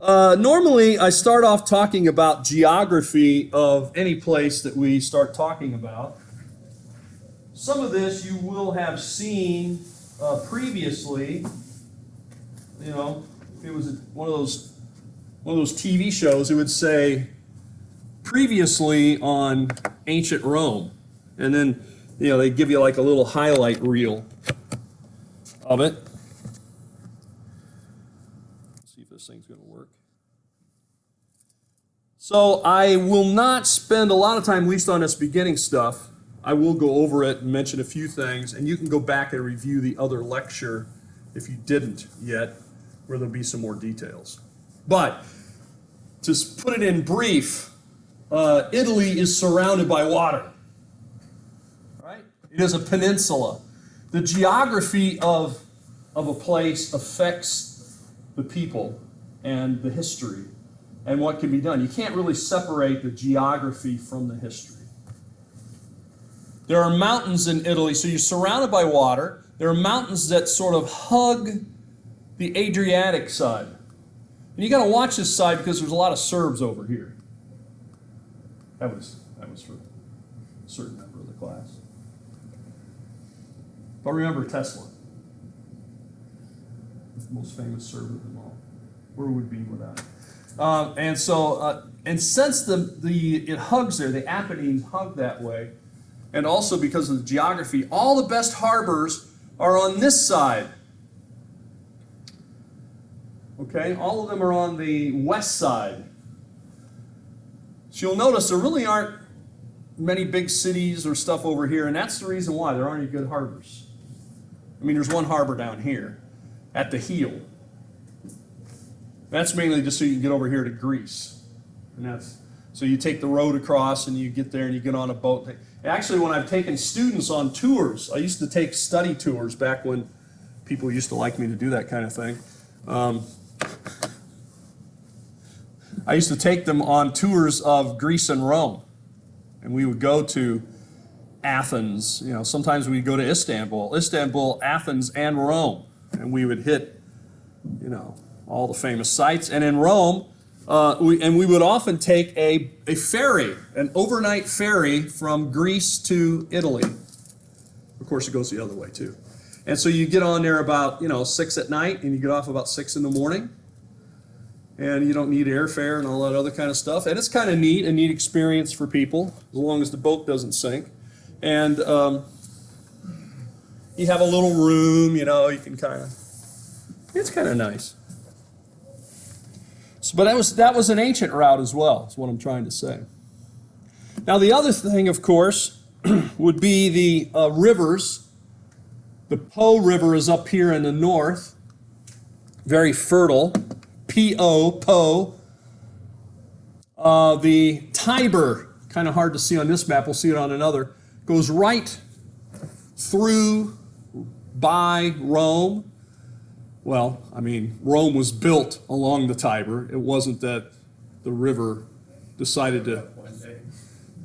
Normally, I start off talking about geography of any place that we start talking about. Some of this you will have seen previously. You know, if it was one of those TV shows, it would say previously on ancient Rome, and then they give you like a little highlight reel of it. Let's see if this thing's going to work. So I will not spend a lot of time, at least on this beginning stuff. I will go over it and mention a few things, and you can go back and review the other lecture if you didn't yet, where there'll be some more details. But to put it in brief, Italy is surrounded by water. Right? It is a peninsula. The geography of a place affects the people and the history and what can be done. You can't really separate the geography from the history. There are mountains in Italy, so you're surrounded by water. There are mountains that sort of hug the Adriatic side. And you got to watch this side because there's a lot of Serbs over here. That was for a certain member of the class. But remember Tesla, the most famous Serb of them all. Where would we be without it? And since it hugs there, the Apennines hug that way, and also because of the geography, all the best harbors are on this side. Okay, all of them are on the west side. So you'll notice there really aren't many big cities or stuff over here, and that's the reason why there aren't any good harbors. I mean, there's one harbor down here at the heel. That's mainly just so you can get over here to Greece. And so you take the road across and you get there and you get on a boat. Actually, when I've taken students on tours, I used to take study tours back when people used to like me to do that kind of thing. I used to take them on tours of Greece and Rome. And we would go to Athens. Sometimes we'd go to Istanbul, Athens, and Rome. And we would hit, all the famous sites. And in Rome, we would often take a ferry, an overnight ferry from Greece to Italy. Of course, it goes the other way too. And so you get on there about 6 at night, and you get off about 6 in the morning. And you don't need airfare and all that other kind of stuff. And it's kind of neat, a neat experience for people, as long as the boat doesn't sink. And you have a little room, you can it's kind of nice. So, but that was an ancient route as well, is what I'm trying to say. Now the other thing, of course, would be the rivers. The Po River is up here in the north, very fertile. P-O, Po. The Tiber, kind of hard to see on this map, we'll see it on another, goes right through by Rome. Well, Rome was built along the Tiber. It wasn't that the river decided to,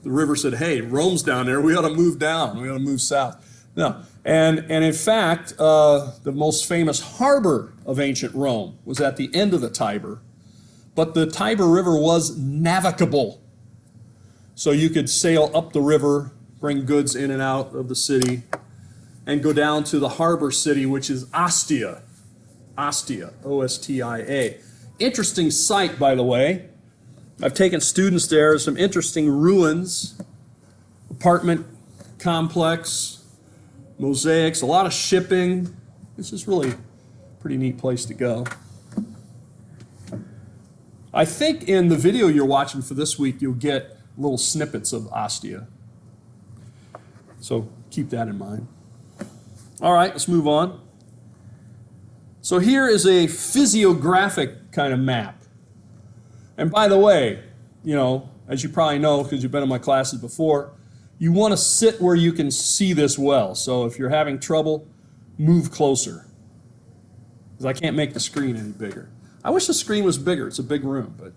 the river said, hey, Rome's down there, we ought to move down, we ought to move south. No, and in fact, the most famous harbor of ancient Rome was at the end of the Tiber, but the Tiber River was navigable. So you could sail up the river, bring goods in and out of the city, and go down to the harbor city, which is Ostia. Ostia, O-S-T-I-A. Interesting site, by the way. I've taken students there, some interesting ruins, apartment complex, mosaics, a lot of shipping. This is really a pretty neat place to go. I think in the video you're watching for this week, you'll get little snippets of Ostia. So keep that in mind. All right, let's move on. So here is a physiographic kind of map. And by the way, as you probably know because you've been in my classes before, you want to sit where you can see this well. So if you're having trouble, move closer. Because I can't make the screen any bigger. I wish the screen was bigger. It's a big room, but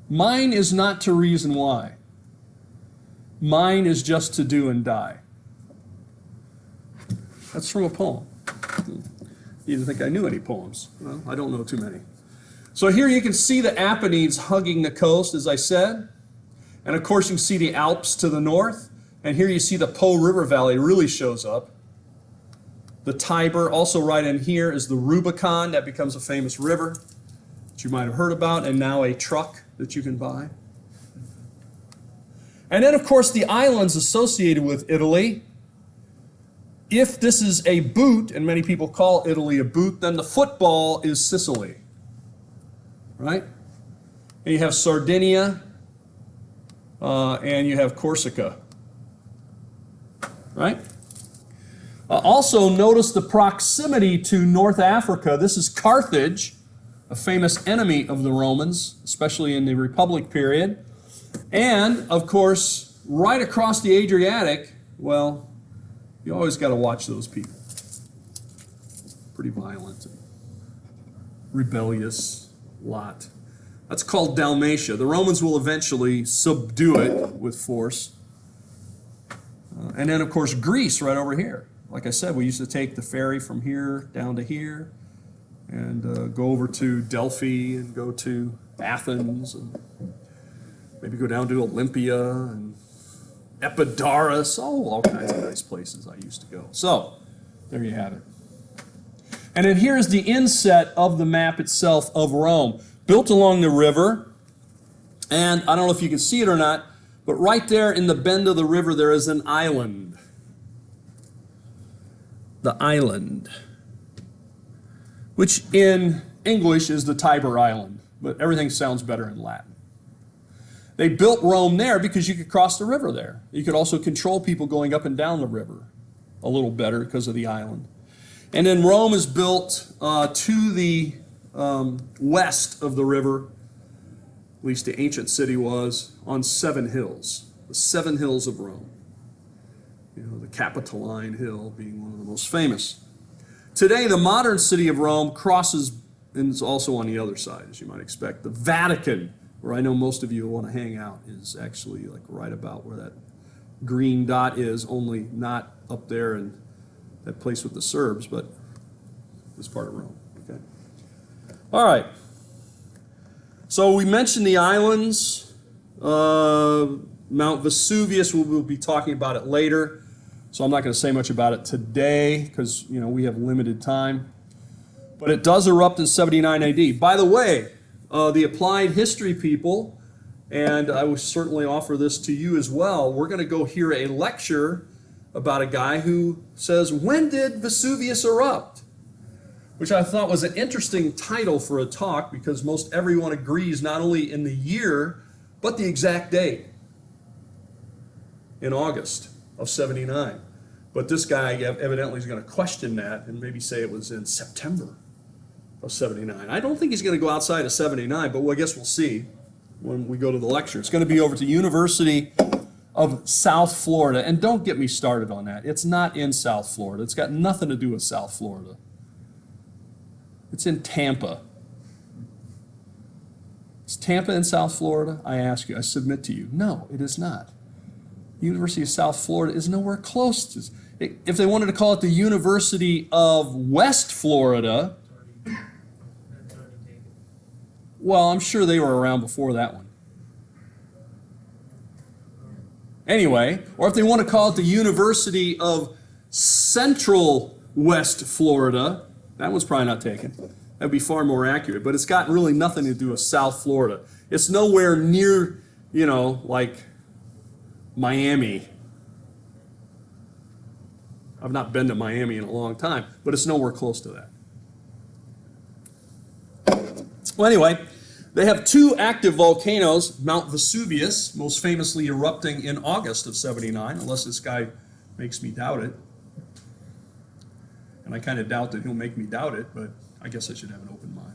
mine is not to reason why. Mine is just to do and die. That's from a poem. You didn't think I knew any poems. Well, I don't know too many. So here you can see the Apennines hugging the coast, as I said. And of course you can see the Alps to the north. And here you see the Po River Valley really shows up. The Tiber, also right in here, is the Rubicon. That becomes a famous river that you might have heard about, and now a truck that you can buy. And then, of course, the islands associated with Italy. If this is a boot, and many people call Italy a boot, then the football is Sicily, right? And you have Sardinia, and you have Corsica, right? Also, notice the proximity to North Africa. This is Carthage, a famous enemy of the Romans, especially in the Republic period. And, of course, right across the Adriatic, well, you always got to watch those people. Pretty violent, and rebellious lot. That's called Dalmatia. The Romans will eventually subdue it with force. And then, of course, Greece right over here. Like I said, we used to take the ferry from here down to here and go over to Delphi and go to Athens and maybe go down to Olympia and Epidaurus, all kinds of nice places I used to go. So, there you have it. And then here's the inset of the map itself of Rome, built along the river. And I don't know if you can see it or not, but right there in the bend of the river there is an island. The island, which in English is the Tiber Island, but everything sounds better in Latin. They built Rome there because you could cross the river there. You could also control people going up and down the river a little better because of the island. And then Rome is built to the west of the river, at least the ancient city was, on 7 hills, the 7 hills of Rome. You know, the Capitoline Hill being one of the most famous. Today, the modern city of Rome crosses, and is also on the other side, as you might expect. The Vatican, where I know most of you want to hang out, is actually like right about where that green dot is, only not up there in that place with the Serbs, but this part of Rome. Okay. All right. So we mentioned the islands. Mount Vesuvius, we'll be talking about it later. So I'm not going to say much about it today because, you know, we have limited time. But it does erupt in 79 AD. By the way, the applied history people, and I would certainly offer this to you as well, we're going to go hear a lecture about a guy who says, when did Vesuvius erupt? Which I thought was an interesting title for a talk because most everyone agrees not only in the year, but the exact date. In August of 79. But this guy evidently is going to question that and maybe say it was in September of 79. I don't think he's going to go outside of 79, but I guess we'll see when we go to the lecture. It's going to be over to University of South Florida. And don't get me started on that. It's not in South Florida. It's got nothing to do with South Florida. It's in Tampa. Is Tampa in South Florida? I ask you, I submit to you. No, it is not. University of South Florida is nowhere close to. If they wanted to call it the University of West Florida, well, I'm sure they were around before that one. Anyway, or if they want to call it the University of Central West Florida, that one's probably not taken. That'd be far more accurate, but it's got really nothing to do with South Florida. It's nowhere near, you know, like Miami. I've not been to Miami in a long time, but it's nowhere close to that. Well, anyway, they have 2 active volcanoes, Mount Vesuvius, most famously erupting in August of 79, unless this guy makes me doubt it. And I kind of doubt that he'll make me doubt it, but I guess I should have an open mind.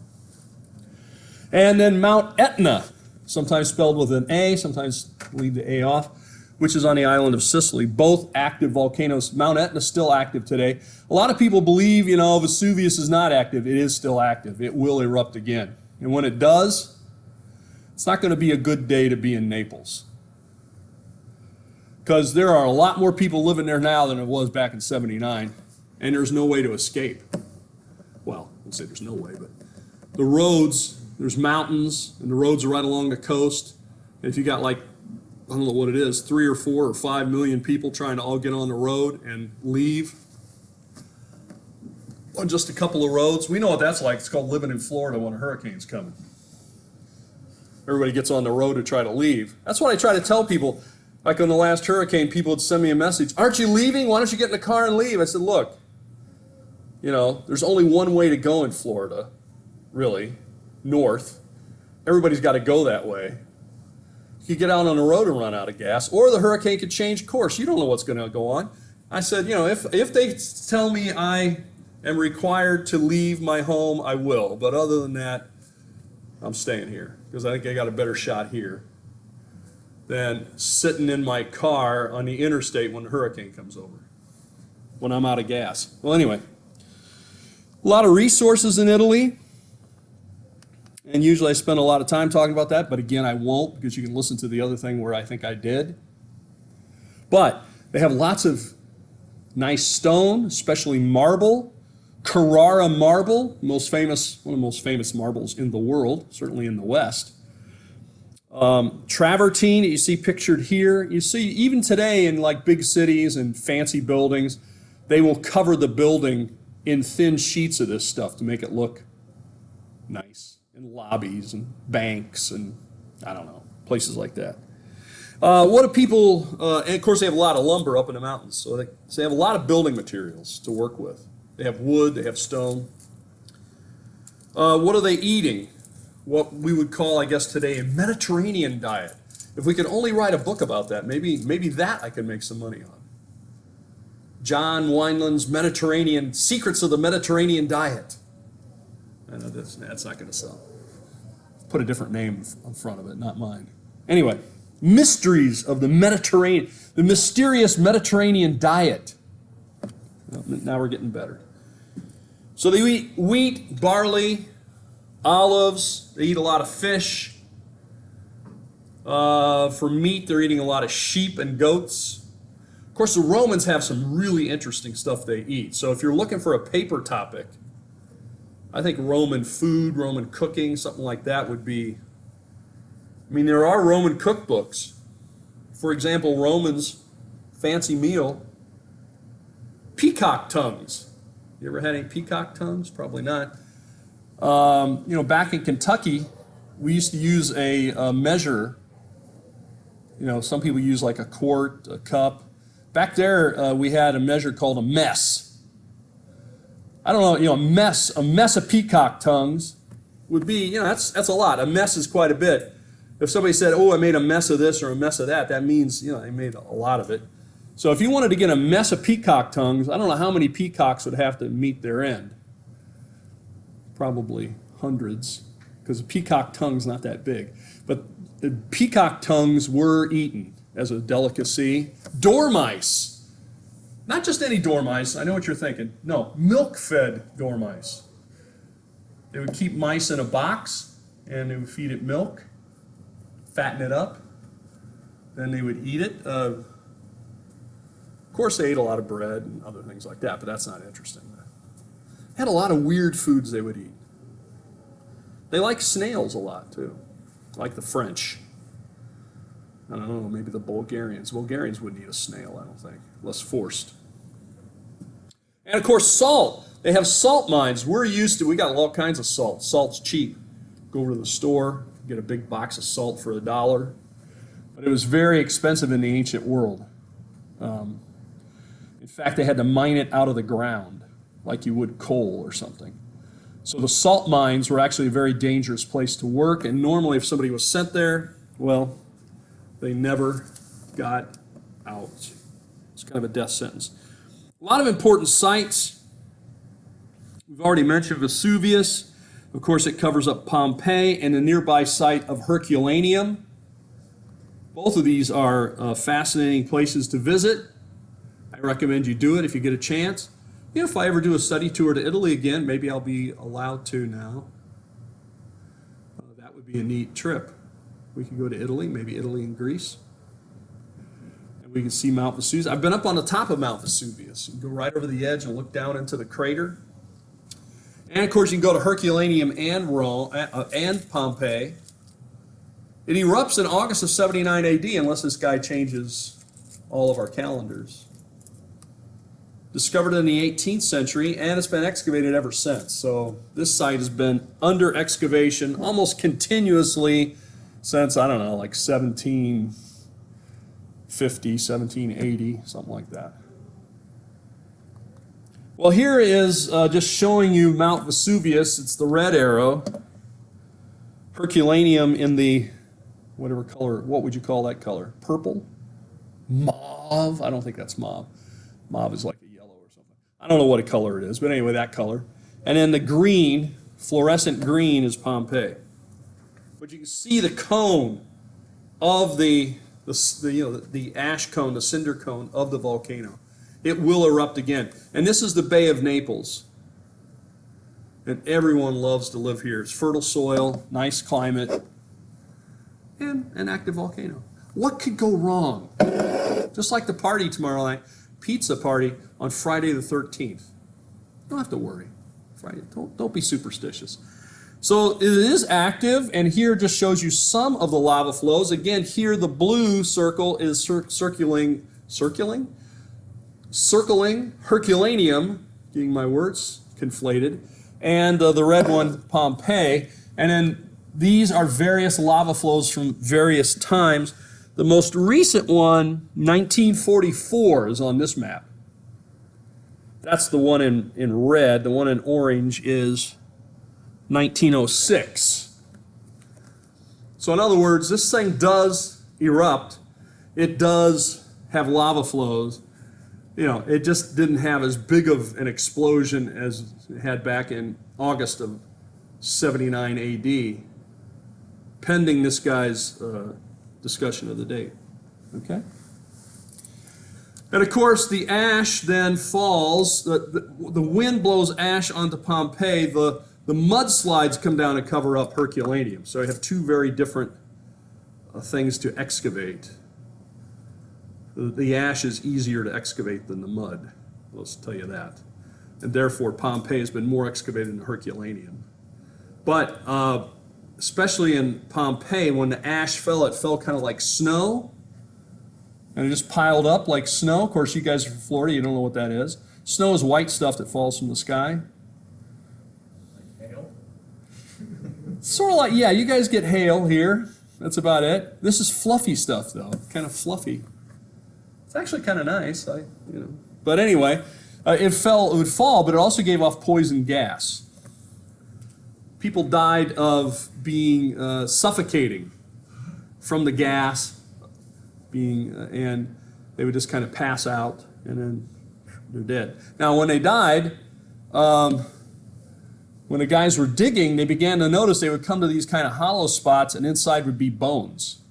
And then Mount Etna, sometimes spelled with an A, sometimes leave the A off, which is on the island of Sicily. Both active volcanoes. Mount Etna is still active today. A lot of people believe, you know, Vesuvius is not active. It is still active. It will erupt again. And when it does, it's not going to be a good day to be in Naples. Because there are a lot more people living there now than it was back in 79, and there's no way to escape. Well, I won't say there's no way, but the roads there's mountains, and the roads are right along the coast. And if you got like, I don't know what it is, 3 or 4 or 5 million people trying to all get on the road and leave on just a couple of roads, we know what that's like. It's called living in Florida when a hurricane's coming. Everybody gets on the road to try to leave. That's what I try to tell people. Like on the last hurricane, people would send me a message, aren't you leaving? Why don't you get in the car and leave? I said, look, you know, there's only one way to go in Florida, really, north. Everybody's got to go that way. You could get out on the road and run out of gas, or the hurricane could change course. You don't know what's going to go on. I said, you know, if they tell me I am required to leave my home, I will. But other than that, I'm staying here because I think I got a better shot here than sitting in my car on the interstate when the hurricane comes over, when I'm out of gas. Well, anyway, a lot of resources in Italy. And usually I spend a lot of time talking about that, but again, I won't because you can listen to the other thing where I think I did. But they have lots of nice stone, especially marble. Carrara marble, most famous, one of the most famous marbles in the world, certainly in the West. Travertine that you see pictured here. You see even today in like big cities and fancy buildings, they will cover the building in thin sheets of this stuff to make it look nice. In lobbies and banks and I don't know, places like that. What do people, and of course they have a lot of lumber up in the mountains, so they have a lot of building materials to work with. They have wood, they have stone. What are they eating? What we would call, I guess today, a Mediterranean diet. If we could only write a book about that, maybe that I could make some money on. John Wineland's Mediterranean, Secrets of the Mediterranean Diet. I know that's not going to sell. Put a different name in front of it, not mine. Anyway, mysteries of the Mediterranean, the mysterious Mediterranean diet. Well, now we're getting better. So they eat wheat, barley, olives. They eat a lot of fish. For meat, they're eating a lot of sheep and goats. Of course, the Romans have some really interesting stuff they eat. So if you're looking for a paper topic, I think Roman food, Roman cooking, something like that would be, I mean, there are Roman cookbooks. For example, Romans' fancy meal, peacock tongues. You ever had any peacock tongues? Probably not. You know, back in Kentucky, we used to use a measure. You know, some people use like a quart, a cup. Back there, we had a measure called a mess. I don't know, you know, a mess of peacock tongues would be, you know, that's a lot. A mess is quite a bit. If somebody said, oh, I made a mess of this or a mess of that, that means, you know, they made a lot of it. So if you wanted to get a mess of peacock tongues, I don't know how many peacocks would have to meet their end. Probably hundreds, because a peacock tongue's not that big. But the peacock tongues were eaten as a delicacy. Dormice. Not just any dormice, I know what you're thinking. No, milk-fed dormice. They would keep mice in a box, and they would feed it milk, fatten it up, then they would eat it. Of course, they ate a lot of bread and other things like that, but that's not interesting. They had a lot of weird foods they would eat. They like snails a lot, too, like the French. I don't know, maybe the Bulgarians. Bulgarians wouldn't eat a snail, I don't think, unless forced. And of course, salt. They have salt mines. We're used to, we got all kinds of salt. Salt's cheap. Go over to the store, get a big box of salt for $1. But it was very expensive in the ancient world. In fact, they had to mine it out of the ground, like you would coal or something. So the salt mines were actually a very dangerous place to work, and normally if somebody was sent there, well, they never got out. It's kind of a death sentence. A lot of important sites. We've already mentioned Vesuvius. Of course, it covers up Pompeii and the nearby site of Herculaneum. Both of these are fascinating places to visit. I recommend you do it if you get a chance. You know, if I ever do a study tour to Italy again, maybe I'll be allowed to now. That would be a neat trip. We could go to Italy, maybe Italy and Greece. And we can see Mount Vesuvius. I've been up on the top of Mount Vesuvius. You can go right over the edge and look down into the crater. And of course, you can go to Herculaneum and Rome and Pompeii. It erupts in August of 79 AD, unless this guy changes all of our calendars. Discovered in the 18th century, and it's been excavated ever since. So this site has been under excavation almost continuously since, I don't know, like 1750, 1780, something like that. Well, here is just showing you Mount Vesuvius. It's the red arrow. Herculaneum in the, whatever color, what would you call that color? Purple? Mauve? I don't think that's mauve. Mauve is like a yellow or something. I don't know what a color it is, but anyway, that color. And then the green, fluorescent green, is Pompeii. But you can see the cone of the ash cone, the cinder cone of the volcano. It will erupt again. And this is the Bay of Naples. And everyone loves to live here. It's fertile soil, nice climate, and an active volcano. What could go wrong? Just like the party tomorrow night, pizza party on Friday the 13th. Don't have to worry. Friday, don't be superstitious. So it is active, and here just shows you some of the lava flows. Again, here the blue circle is circling Herculaneum, getting my words conflated, and the red one, Pompeii. And then these are various lava flows from various times. The most recent one, 1944, is on this map. That's the one in red. The one in orange is 1906. So in other words, this thing does erupt. It does have lava flows. You know, it just didn't have as big of an explosion as it had back in August of 79 AD, pending this guy's discussion of the date. Okay? And of course, the ash then falls. The wind blows ash onto Pompeii. The mudslides come down and cover up Herculaneum. So you have two very different things to excavate. The ash is easier to excavate than the mud. Let's tell you that. And therefore, Pompeii has been more excavated than Herculaneum. But especially in Pompeii, when the ash fell, it fell kind of like snow. And it just piled up like snow. Of course, you guys are from Florida, you don't know what that is. Snow is white stuff that falls from the sky. Like hail? Sort of like, yeah, you guys get hail here. That's about it. This is fluffy stuff, though. Kind of fluffy. It's actually kind of nice. But anyway, it would fall, but it also gave off poison gas. People died of being suffocating from the gas, and they would just kind of pass out, and then they're dead. Now, when they died, when the guys were digging, they began to notice they would come to these kind of hollow spots, and inside would be bones.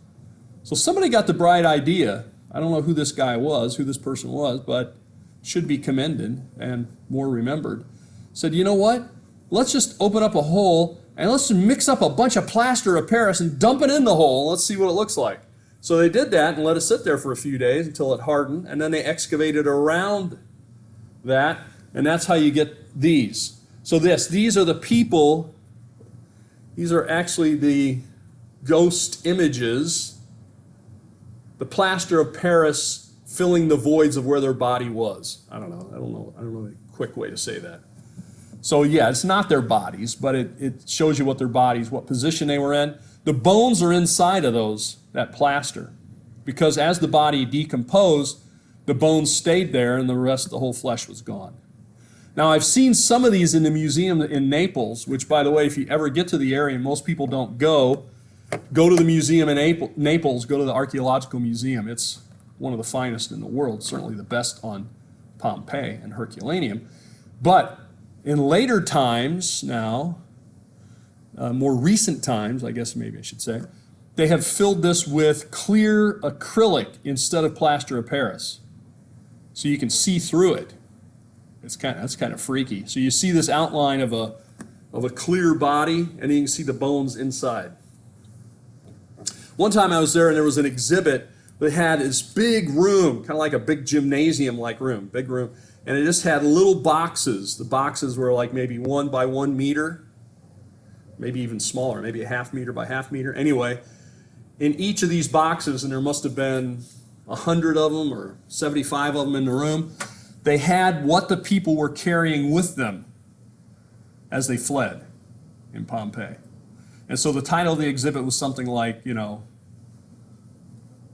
So somebody got the bright idea. I don't know who this guy was, who this person was, but should be commended and more remembered. Said, you know what? Let's just open up a hole and let's mix up a bunch of plaster of Paris and dump it in the hole. Let's see what it looks like. So they did that and let it sit there for a few days until it hardened, and then they excavated around that, and that's how you get these. So these are the people, these are actually the ghost images, the plaster of Paris filling the voids of where their body was. I don't know a quick way to say that. So yeah, it's not their bodies, but it shows you what their bodies, what position they were in. The bones are inside of that plaster, because as the body decomposed, the bones stayed there and the whole flesh was gone. Now, I've seen some of these in the museum in Naples, which, by the way, if you ever get to the area, and most people don't go to the museum in Naples, go to the Archaeological Museum. It's one of the finest in the world, certainly the best on Pompeii and Herculaneum. But in later times now, more recent times, I guess maybe I should say, they have filled this with clear acrylic instead of plaster of Paris. So you can see through it. That's kind of freaky. So you see this outline of a clear body, and you can see the bones inside. One time I was there, and there was an exhibit that had this big room, kind of like a big gymnasium-like room, big room. And it just had little boxes. The boxes were like maybe 1 by 1 meter, maybe even smaller, maybe a ½ meter by ½ meter. Anyway, in each of these boxes, and there must have been 100 of them or 75 of them in the room, they had what the people were carrying with them as they fled in Pompeii. And so the title of the exhibit was something like,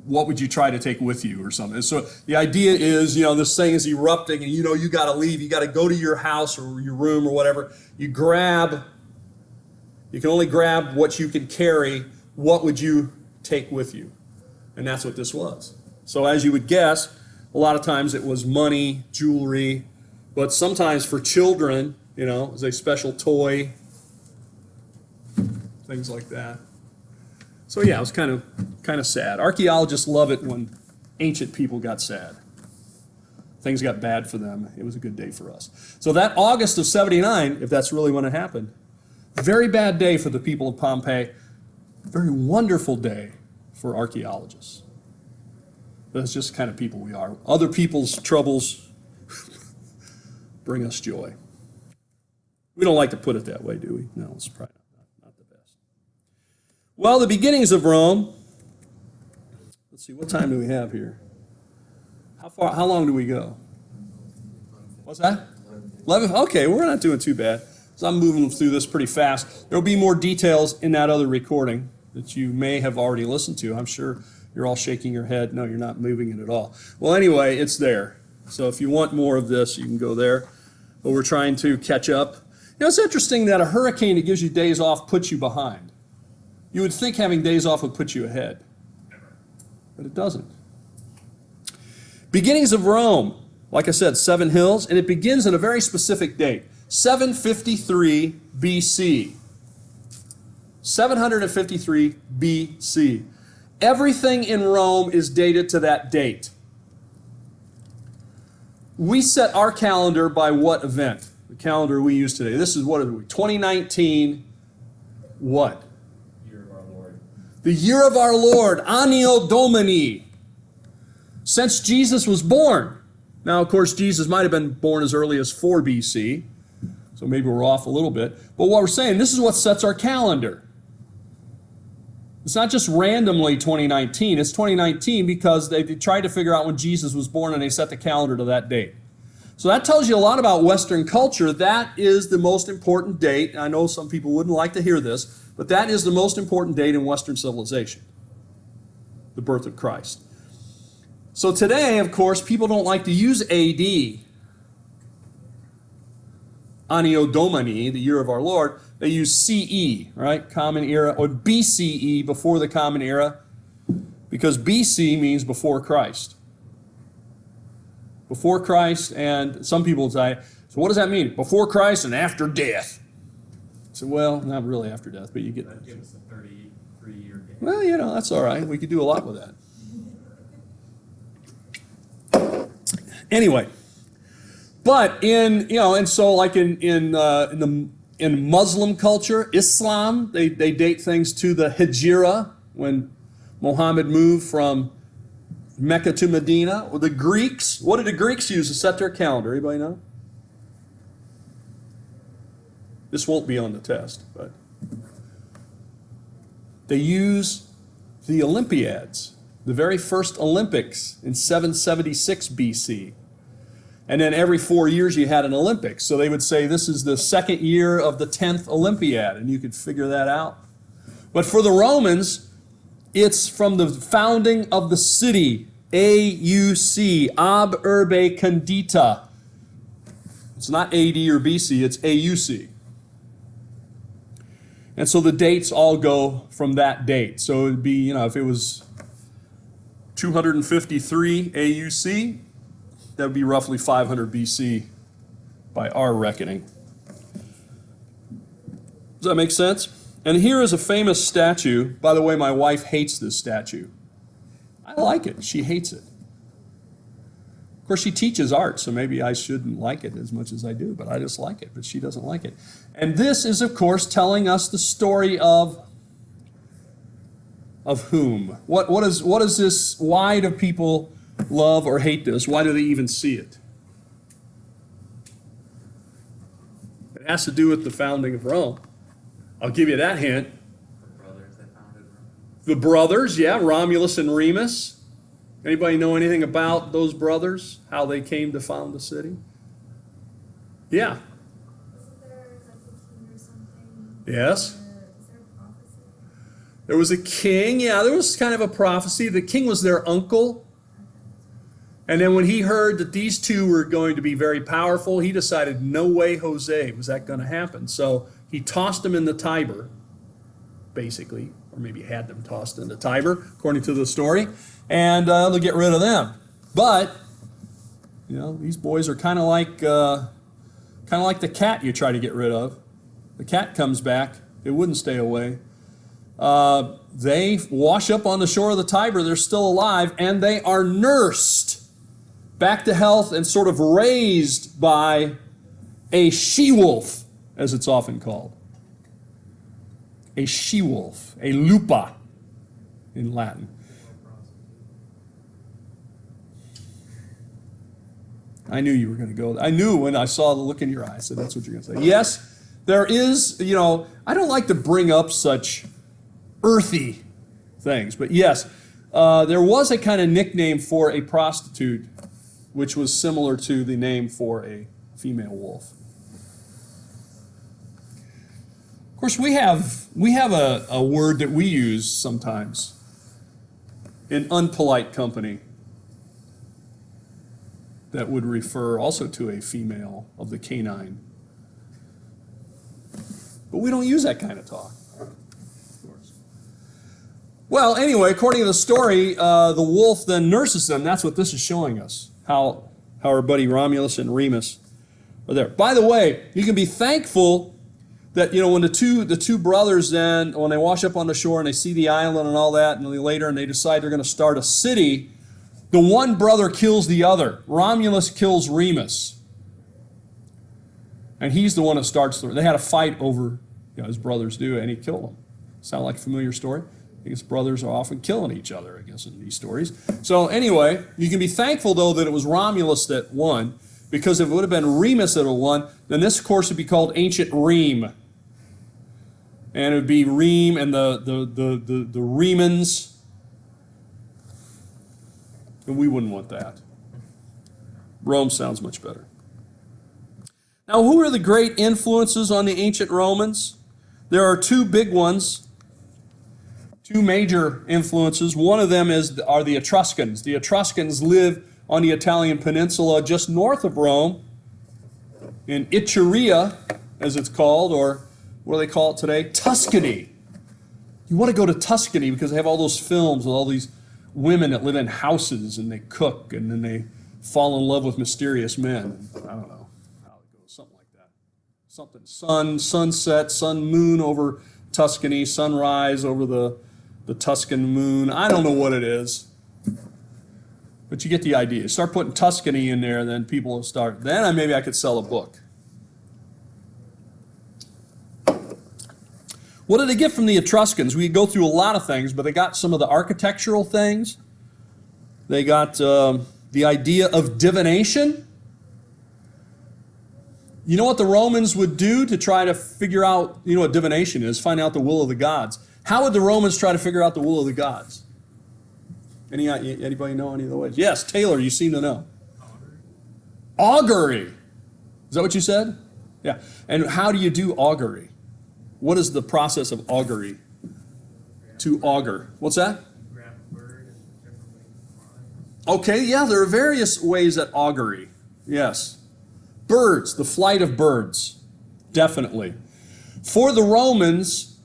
what would you try to take with you or something. And so the idea is, this thing is erupting and you got to leave. You got to go to your house or your room or whatever. You can only grab what you can carry. What would you take with you? And that's what this was. So as you would guess, a lot of times it was money, jewelry, but sometimes for children, it was a special toy, things like that. So yeah, it was kind of sad. Archaeologists love it when ancient people got sad. Things got bad for them. It was a good day for us. So that August of 79, if that's really when it happened, very bad day for the people of Pompeii, very wonderful day for archaeologists. That's just the kind of people we are. Other people's troubles bring us joy. We don't like to put it that way, do we? No, it's probably not the best. Well, the beginnings of Rome. Let's see, what time do we have here? How long do we go? What's that? 11? Okay, we're not doing too bad. So I'm moving through this pretty fast. There'll be more details in that other recording that you may have already listened to. I'm sure you're all shaking your head. No, you're not moving it at all. Well, anyway, it's there. So if you want more of this, you can go there. But we're trying to catch up. It's interesting that a hurricane that gives you days off puts you behind. You would think having days off would put you ahead. But it doesn't. Beginnings of Rome. Like I said, 7 hills. And it begins at a very specific date. 753 BC. 753 BC. Everything in Rome is dated to that date. We set our calendar by what event? The calendar we use today. This is what are we? 2019. What? Year of our Lord. The year of our Lord, Anno Domini. Since Jesus was born. Now, of course, Jesus might have been born as early as 4 BC. So maybe we're off a little bit. But what we're saying, this is what sets our calendar. It's not just randomly 2019. It's 2019 because they tried to figure out when Jesus was born and they set the calendar to that date. So that tells you a lot about Western culture. That is the most important date. I know some people wouldn't like to hear this, but that is the most important date in Western civilization. The birth of Christ. So today, of course, people don't like to use AD. Anno Domini, the year of our Lord. They use CE, right? Common Era, or BCE, before the Common Era, because BC means before Christ. Before Christ, and some people say, so what does that mean? Before Christ and after death. So, well, not really after death, but you get That gives us a 33-year gap. well, that's all right. We could do a lot with that. Anyway, but and so like in Muslim culture, Islam, they date things to the Hijrah, when Muhammad moved from Mecca to Medina. Or the Greeks, what did the Greeks use to set their calendar? Anybody know? This won't be on the test, but they use the Olympiads, the very first Olympics in 776 BC. And then every 4 years you had an Olympics. So they would say this is the second year of the 10th Olympiad, and you could figure that out. But for the Romans, it's from the founding of the city, AUC, Ab Urbe Condita. It's not AD or BC, it's AUC. And so the dates all go from that date. So it would be, if it was 253 AUC, that would be roughly 500 BC by our reckoning. Does that make sense? And here is a famous statue. By the way, my wife hates this statue. I like it. She hates it. Of course, she teaches art, so maybe I shouldn't like it as much as I do, but I just like it, but she doesn't like it. And this is, of course, telling us the story of whom? What is this? Why do people love or hate this? Why do they even see it? Has to do with the founding of Rome. I'll give you that hint. The brothers that founded Rome. The brothers, yeah, Romulus and Remus. Anybody know anything about those brothers? How they came to found the city? Yeah. Wasn't there like a king or something? Yes. Is there a prophecy? There was a king, yeah, there was kind of a prophecy. The king was their uncle. And then when he heard that these two were going to be very powerful, he decided, no way, Jose, was that going to happen. So he tossed them in the Tiber, basically, or maybe had them tossed in the Tiber, according to the story, and to get rid of them. But, you know, these boys are kind of like the cat you try to get rid of. The cat comes back. It wouldn't stay away. They wash up on the shore of the Tiber. They're still alive, and they are nursed back to health and sort of raised by a she-wolf, as it's often called. A she-wolf, a lupa in Latin. I knew you were going to go. I knew when I saw the look in your eyes, so that's what you're going to say. Yes, there is, you know, I don't like to bring up such earthy things, but yes, there was a kind of nickname for a prostitute which was similar to the name for a female wolf. Of course, we have a word that we use sometimes in unpolite company that would refer also to a female of the canine. But we don't use that kind of talk. Well, anyway, according to the story, the wolf then nurses them. That's what this is showing us. How our buddy Romulus and Remus are there. By the way, you can be thankful that, you know, when the two brothers then, when they wash up on the shore and they see the island and all that, and later and they decide they're going to start a city, the one brother kills the other. Romulus kills Remus. And he's the one that starts they had a fight over, you know, his brothers do, and he killed them. Sound like a familiar story? I guess brothers are often killing each other, I guess, in these stories. So anyway, you can be thankful, though, that it was Romulus that won, because if it would have been Remus that won, then this course would be called Ancient Rheme. And it would be Rheme and the Remans. And we wouldn't want that. Rome sounds much better. Now, who are the great influences on the ancient Romans? There are two big ones. Two major influences. One of them are the Etruscans. The Etruscans live on the Italian peninsula just north of Rome, in Ituraea, as it's called, or what do they call it today? Tuscany. You want to go to Tuscany because they have all those films with all these women that live in houses and they cook and then they fall in love with mysterious men. I don't know how it goes, something like that. Something, sunset, sun, moon over Tuscany, sunrise over the Tuscan moon. I don't know what it is. But you get the idea. Start putting Tuscany in there, then people will start. Then maybe I could sell a book. What did they get from the Etruscans? We go through a lot of things, but they got some of the architectural things. They got the idea of divination. You know what the Romans would do to try to figure out, you know what divination is, find out the will of the gods. How would the Romans try to figure out the will of the gods? Anybody know any of the ways? Yes, Taylor, you seem to know. Augury. Is that what you said? Yeah. And how do you do augury? What is the process of augury? To augur. What's that? Grab a bird and different ways to fly. Okay, yeah, there are various ways at augury. Yes. Birds, the flight of birds. Definitely. For the Romans,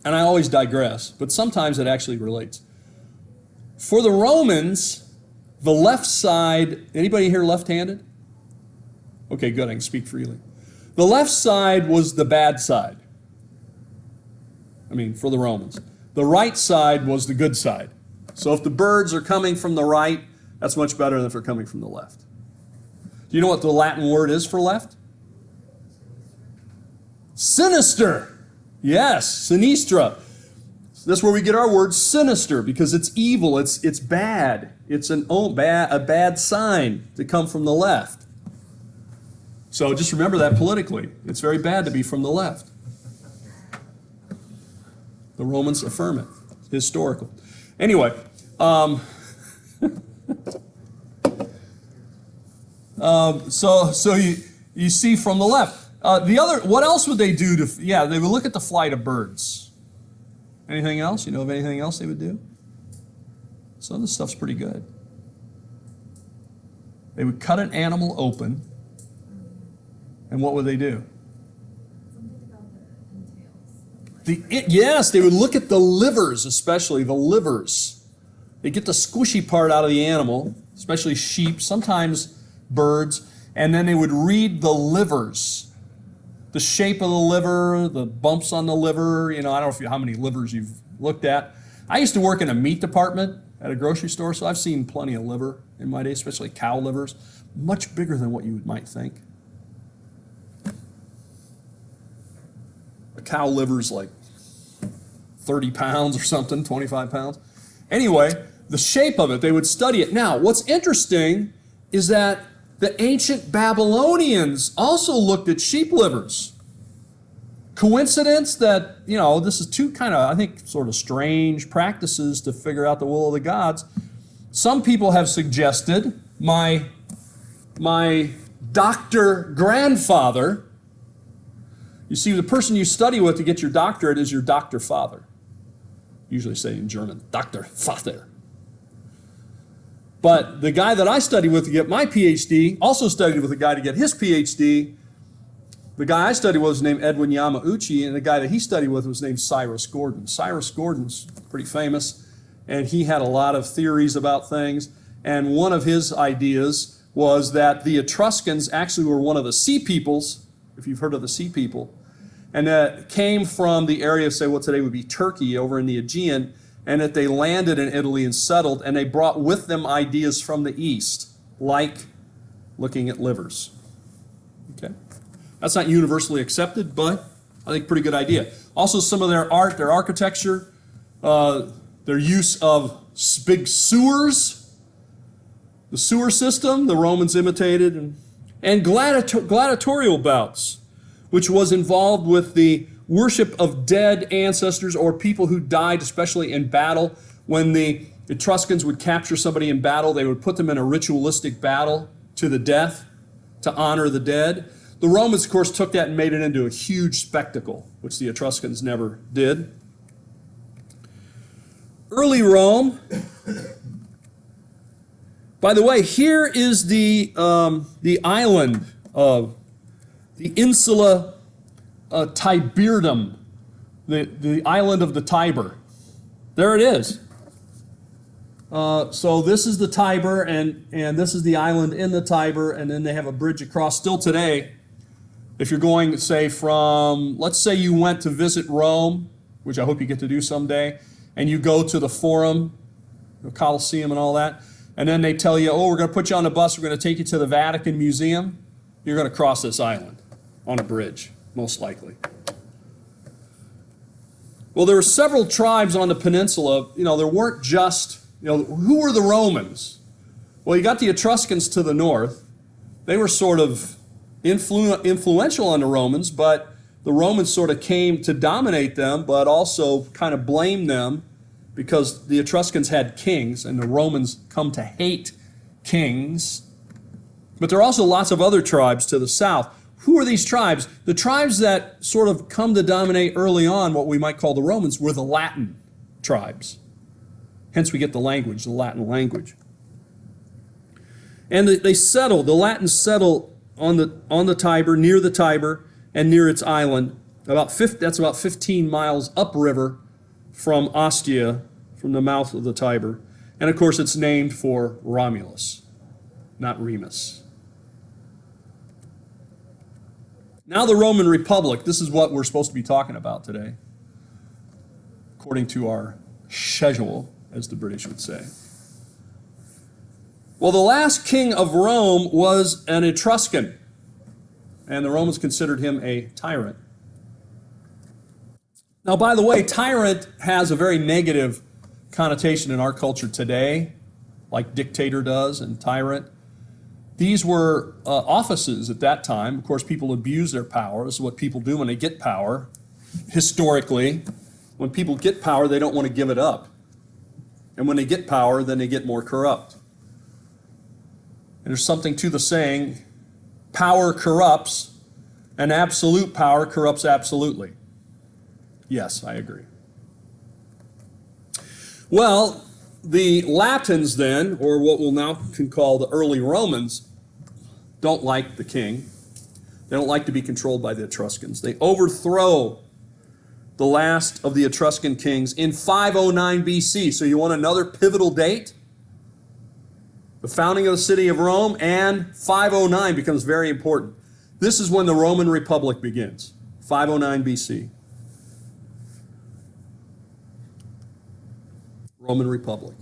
and I always digress, but sometimes it actually relates. For the Romans, the left side, anybody here left-handed? Okay, good, I can speak freely. The left side was the bad side. I mean, for the Romans. The right side was the good side. So if the birds are coming from the right, that's much better than if they're coming from the left. Do you know what the Latin word is for left? Sinister. Yes, sinistra. That's where we get our word sinister, because it's evil, it's bad. It's a bad sign to come from the left. So just remember that politically. It's very bad to be from the left. The Romans affirm it. Historical. Anyway, so you see from the left. What else would they do to, yeah, they would look at the flight of birds. Anything else? You know of anything else they would do? Some of this stuff's pretty good. They would cut an animal open, and what would they do? Something about the entrails. Yes, they would look at the livers, especially the livers. They get the squishy part out of the animal, especially sheep, sometimes birds, and then they would read the livers. The shape of the liver, the bumps on the liver, you know, I don't know how many livers you've looked at. I used to work in a meat department at a grocery store, so I've seen plenty of liver in my day, especially cow livers. Much bigger than what you might think. A cow liver's like 30 pounds or something, 25 pounds. Anyway, the shape of it, they would study it. Now, what's interesting is that the ancient Babylonians also looked at sheep livers. Coincidence that, you know, this is two kind of, I think, sort of strange practices to figure out the will of the gods. Some people have suggested my doctor grandfather, you see, the person you study with to get your doctorate is your doctor father. Usually say in German, Dr. Vater. But the guy that I studied with to get my PhD also studied with a guy to get his PhD. The guy I studied with was named Edwin Yamauchi, and the guy that he studied with was named Cyrus Gordon. Cyrus Gordon's pretty famous, and he had a lot of theories about things. And one of his ideas was that the Etruscans actually were one of the sea peoples, if you've heard of the sea people, and that came from the area of, say, what today would be Turkey over in the Aegean, and that they landed in Italy and settled, and they brought with them ideas from the East, like looking at livers. Okay? That's not universally accepted, but I think pretty good idea. Also, some of their art, their architecture, their use of big sewers, the sewer system, the Romans imitated, and gladiatorial bouts, which was involved with the worship of dead ancestors or people who died, especially in battle. When the Etruscans would capture somebody in battle, they would put them in a ritualistic battle to the death to honor the dead. The Romans, of course, took that and made it into a huge spectacle, which the Etruscans never did. Early Rome. By the way, here is the island of the Insula Tiberium, the island of the Tiber. There it is. So this is the Tiber, and this is the island in the Tiber, and then they have a bridge across. Still today, if you're going, say, from, let's say you went to visit Rome, which I hope you get to do someday, and you go to the Forum, the Colosseum and all that, and then they tell you, oh, we're going to put you on a bus, we're going to take you to the Vatican Museum, you're going to cross this island on a bridge, most likely. Well, there were several tribes on the peninsula. You know, there weren't just, you know, who were the Romans? Well, you got the Etruscans to the north. They were sort of influential on the Romans, but the Romans sort of came to dominate them, but also kind of blame them because the Etruscans had kings, and the Romans come to hate kings. But there are also lots of other tribes to the south. Who are these tribes? The tribes that sort of come to dominate early on, what we might call the Romans, were the Latin tribes. Hence we get the language, the Latin language. And they settled, the Latins settled on the Tiber, near the Tiber, and near its island. That's about 15 miles upriver from Ostia, from the mouth of the Tiber. And of course it's named for Romulus, not Remus. Now the Roman Republic, this is what we're supposed to be talking about today, according to our schedule, as the British would say. Well, the last king of Rome was an Etruscan, and the Romans considered him a tyrant. Now, by the way, tyrant has a very negative connotation in our culture today, like dictator does and tyrant. These were offices at that time. Of course, people abuse their power. This is what people do when they get power. Historically, when people get power, they don't want to give it up. And when they get power, then they get more corrupt. And there's something to the saying, power corrupts, and absolute power corrupts absolutely. Yes, I agree. Well, the Latins then, or what we'll now can call the early Romans, don't like the king. They don't like to be controlled by the Etruscans. They overthrow the last of the Etruscan kings in 509 BC. So you want another pivotal date? The founding of the city of Rome and 509 becomes very important. This is when the Roman Republic begins, 509 BC. Roman Republic.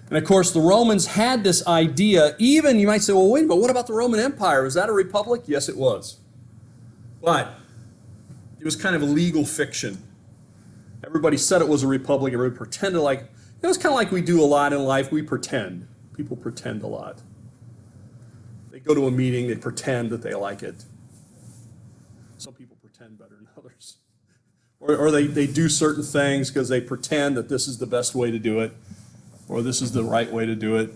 And of course, the Romans had this idea, even you might say, well, wait a minute, what about the Roman Empire? Was that a republic? Yes, it was. But it was kind of a legal fiction. Everybody said it was a republic. Everybody pretended like, it was kind of like we do a lot in life. We pretend. People pretend a lot. They go to a meeting, they pretend that they like it. Some people pretend better than others. Or they do certain things because they pretend that this is the best way to do it, or this is the right way to do it.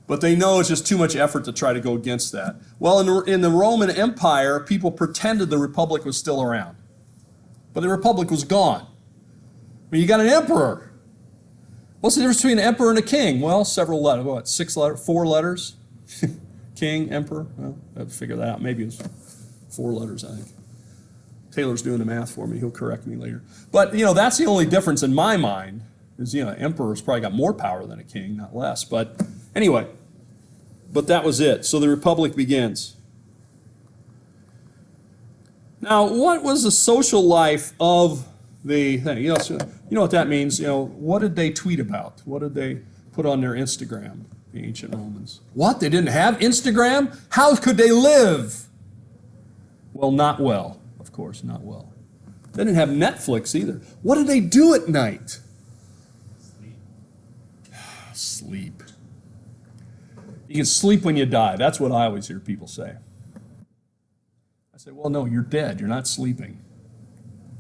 But they know it's just too much effort to try to go against that. Well, in the Roman Empire, people pretended the republic was still around. But the republic was gone. I mean, you got an emperor. What's the difference between an emperor and a king? Well, several letters. What, 6 letters? 4 letters? King, emperor? Well, I have to figure that out. Maybe it's 4 letters, I think. Taylor's doing the math for me. He'll correct me later. But, you know, that's the only difference in my mind is, you know, emperor's probably got more power than a king, not less. But anyway, but that was it. So the republic begins. Now, what was the social life of the thing? You know what that means? You know, what did they tweet about? What did they put on their Instagram, the ancient Romans? What? They didn't have Instagram? How could they live? Well, not well. Of course, not well. They didn't have Netflix either. What did they do at night? Sleep. You can sleep when you die. That's what I always hear people say. I say, well, no, you're dead. You're not sleeping.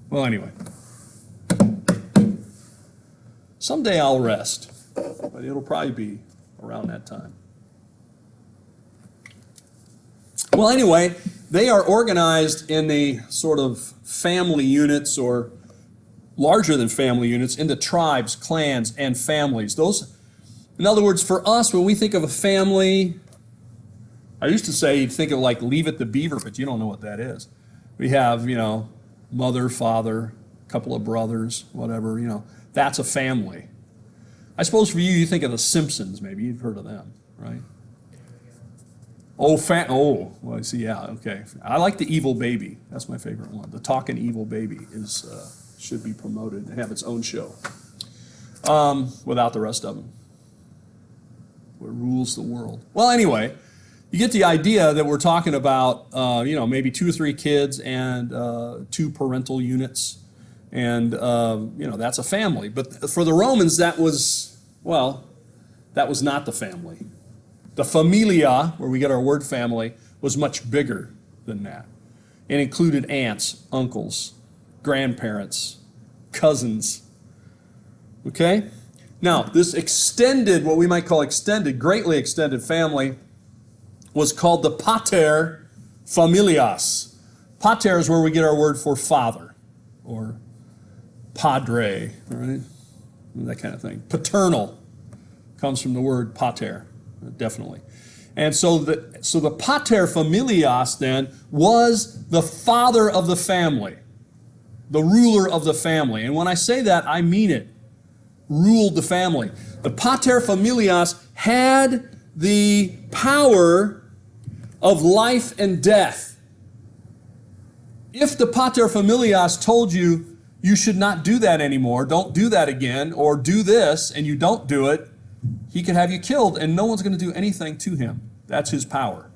Well, anyway. Someday I'll rest, but it'll probably be around that time. Well, anyway, they are organized in the sort of family units or larger than family units into tribes, clans, and families. Those, in other words, for us, when we think of a family, I used to say you'd think of like Leave It to Beaver, but you don't know what that is. We have, you know, mother, father, a couple of brothers, whatever, you know, that's a family. I suppose for you, you think of the Simpsons, maybe you've heard of them, right? Oh, well, I see, yeah, okay. I like the Evil Baby. That's my favorite one. The Talking Evil Baby is should be promoted and have its own show without the rest of them. What rules the world? Well, anyway, you get the idea that we're talking about, you know, maybe 2 or 3 kids and 2 parental units. And, you know, that's a family. But for the Romans, that was, well, that was not the family. The familia, where we get our word family, was much bigger than that. It included aunts, uncles, grandparents, cousins. Okay? Now, this extended, what we might call extended, greatly extended family was called the pater familias. Pater is where we get our word for father, or padre, right? That kind of thing. Paternal comes from the word pater, definitely. And so the pater familias then was the father of the family, the ruler of the family. And when I say that, I mean it. Ruled the family. The pater familias had the power of life and death. If the pater familias told you, you should not do that anymore, don't do that again, or do this, and you don't do it, he could have you killed, and no one's going to do anything to him. That's his power.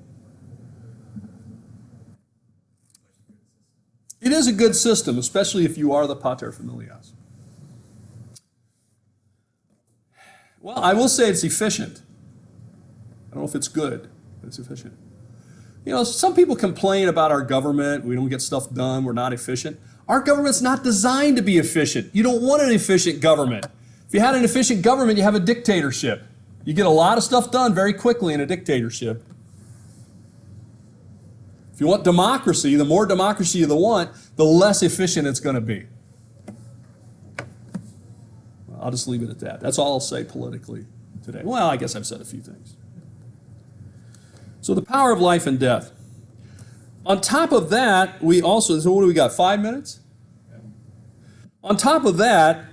It is a good system, especially if you are the pater familias. Well, I will say it's efficient. I don't know if it's good, It's efficient. You know, some people complain about our government. We don't get stuff done. We're not efficient. Our government's not designed to be efficient. You don't want an efficient government. If you had an efficient government, you have a dictatorship. You get a lot of stuff done very quickly in a dictatorship. If you want democracy, the more democracy you want, the less efficient it's going to be. I'll just leave it at that. That's all I'll say politically today. Well, I guess I've said a few things. So the power of life and death. On top of that, we also, so what do we got, 5 minutes? On top of that,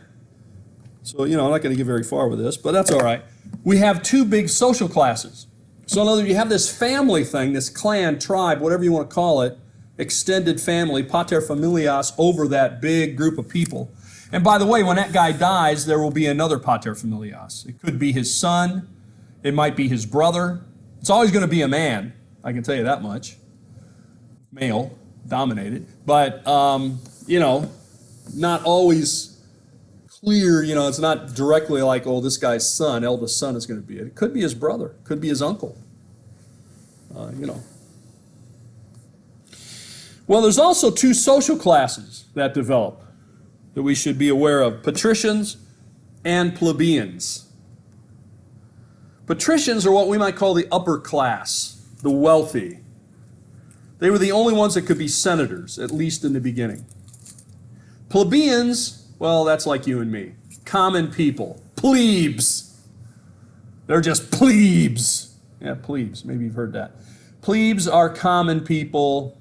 so, you know, I'm not going to get very far with this, but that's all right. We have two big social classes. So in other words, you have this family thing, this clan, tribe, whatever you want to call it, extended family, paterfamilias, over that big group of people. And by the way, when that guy dies, there will be another paterfamilias. It could be his son. It might be his brother. It's always going to be a man, I can tell you that much. Male dominated. But, you know, not always clear, you know, it's not directly like, oh, this guy's son, eldest son is going to be it. It could be his brother. It could be his uncle. You know. Well, there's also two social classes that develop that we should be aware of: patricians and plebeians. Patricians are what we might call the upper class, the wealthy. They were the only ones that could be senators, at least in the beginning. Plebeians, well, that's like you and me. Common people. Plebes. They're just plebes. Yeah, plebes. Maybe you've heard that. Plebes are common people,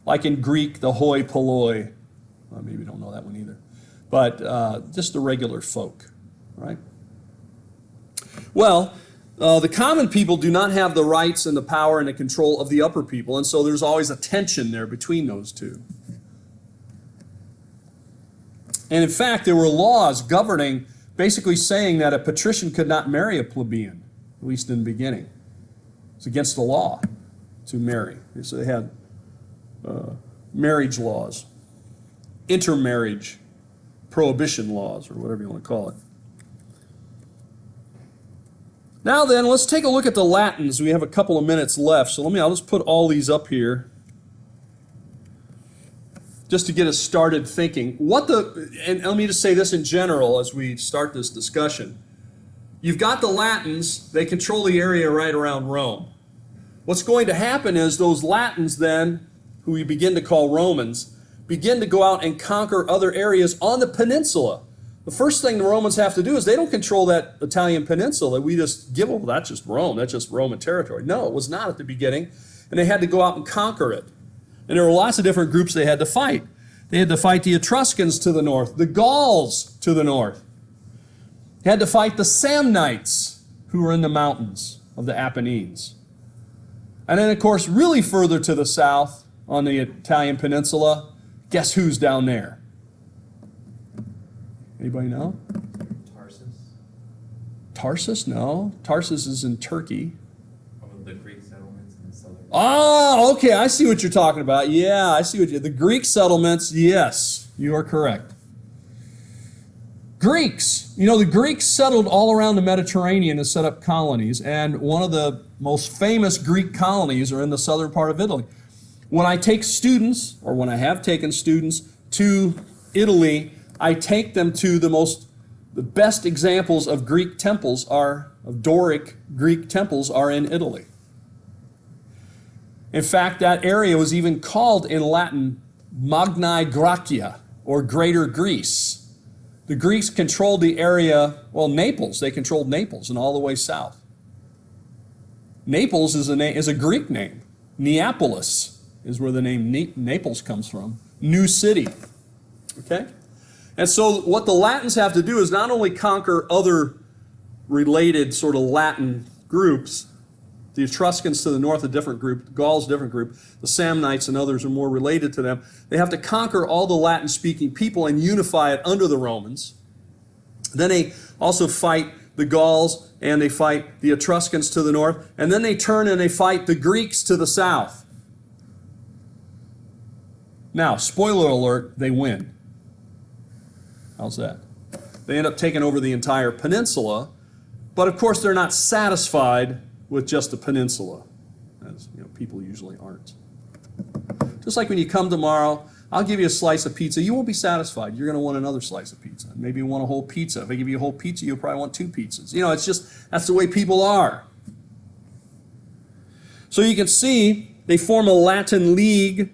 like in Greek, the hoi polloi. Well, maybe you don't know that one either. But just the regular folk, right? Well, the common people do not have the rights and the power and the control of the upper people, and so there's always a tension there between those two. And in fact, there were laws governing, basically saying that a patrician could not marry a plebeian, at least in the beginning. It's against the law to marry. So they had marriage laws, intermarriage, prohibition laws, or whatever you want to call it. Now then, let's take a look at the Latins. We have a couple of minutes left, so I'll just put all these up here just to get us started thinking. And let me just say this in general as we start this discussion. You've got the Latins, they control the area right around Rome. What's going to happen is those Latins then, who we begin to call Romans, begin to go out and conquer other areas on the peninsula. The first thing the Romans have to do is they don't control that Italian peninsula. We just give them, well, that's just Rome, that's just Roman territory. No, it was not at the beginning, and they had to go out and conquer it. And there were lots of different groups they had to fight. They had to fight the Etruscans to the north, the Gauls to the north. They had to fight the Samnites, who were in the mountains of the Apennines. And then, of course, really further to the south on the Italian peninsula, guess who's down there? Anybody know? Tarsus. Tarsus? No. Tarsus is in Turkey. Of the Greek settlements in the southern. Oh, okay, I see what you're talking about. Yeah, I see the Greek settlements, yes, you are correct. Greeks, you know, the Greeks settled all around the Mediterranean and set up colonies, and one of the most famous Greek colonies are in the southern part of Italy. When I take students, or when I have taken students to Italy, I take them to the best examples of Greek temples of Doric Greek temples are in Italy. In fact, that area was even called in Latin Magnae Graecia, or Greater Greece. The Greeks controlled the area, well, Naples, they controlled Naples and all the way south. Naples is a Greek name. Neapolis is where the name Naples comes from. New city, okay? And so what the Latins have to do is not only conquer other related sort of Latin groups, the Etruscans to the north, a different group, the Gauls, a different group, the Samnites and others are more related to them. They have to conquer all the Latin-speaking people and unify it under the Romans. Then they also fight the Gauls and they fight the Etruscans to the north, and then they turn and they fight the Greeks to the south. Now, spoiler alert, they win. How's that? They end up taking over the entire peninsula, but of course they're not satisfied with just the peninsula. because people usually aren't. Just like when you come tomorrow, I'll give you a slice of pizza. You won't be satisfied. You're going to want another slice of pizza. Maybe you want a whole pizza. If I give you a whole pizza, you'll probably want 2 pizzas. It's just, that's the way people are. So you can see they form a Latin League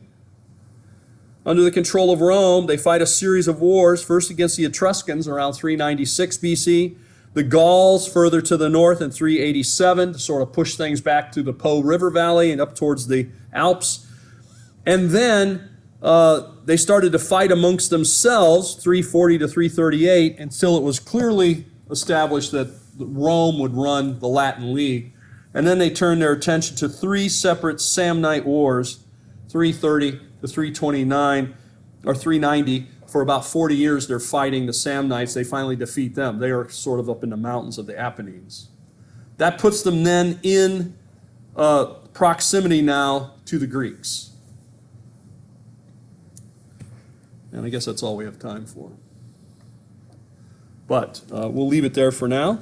under the control of Rome. They fight a series of wars, first against the Etruscans around 396 BC, the Gauls further to the north in 387 to sort of push things back to the Po River Valley and up towards the Alps. And then they started to fight amongst themselves, 340 to 338, until it was clearly established that Rome would run the Latin League. And then they turned their attention to 3 separate Samnite wars, 330 to 329, or 390. For about 40 years, they're fighting the Samnites. They finally defeat them. They are sort of up in the mountains of the Apennines. That puts them then in proximity now to the Greeks. And I guess that's all we have time for. But we'll leave it there for now.